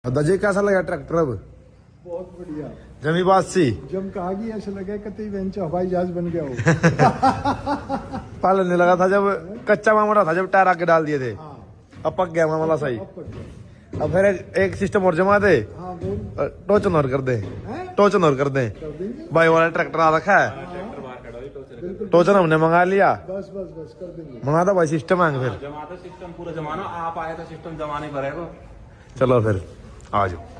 दादाजी कैसा लगा ट्रैक्टर अब? बहुत बढ़िया। जमी बात सी जब कहा कि ऐसा लगे कतई बेंच हवाई जहाज बन गया हो। पहले नहीं लगा था जब कच्चा मामला था, जब टायर आके डाल दिए थे। हाँ, अब पक गया मामला सही। अब पक गया। अब फिर एक सिस्टम और जमा दे, हाँ बोल। टोचन और कर दे, हैं? टोचन और कर दे। कर देंगे। भाई वाला ट्रैक्टर आ रखा है, बिल्कुल। टोचन हमने मंगा लिया। बस बस बस कर देंगे। मंगा था भाई सिस्टम आएंगे फिर। जमा तो सिस्टम पूरा जमाना आप आए तो सिस्टम जमाने पर है। चलो फिर आ जाओ।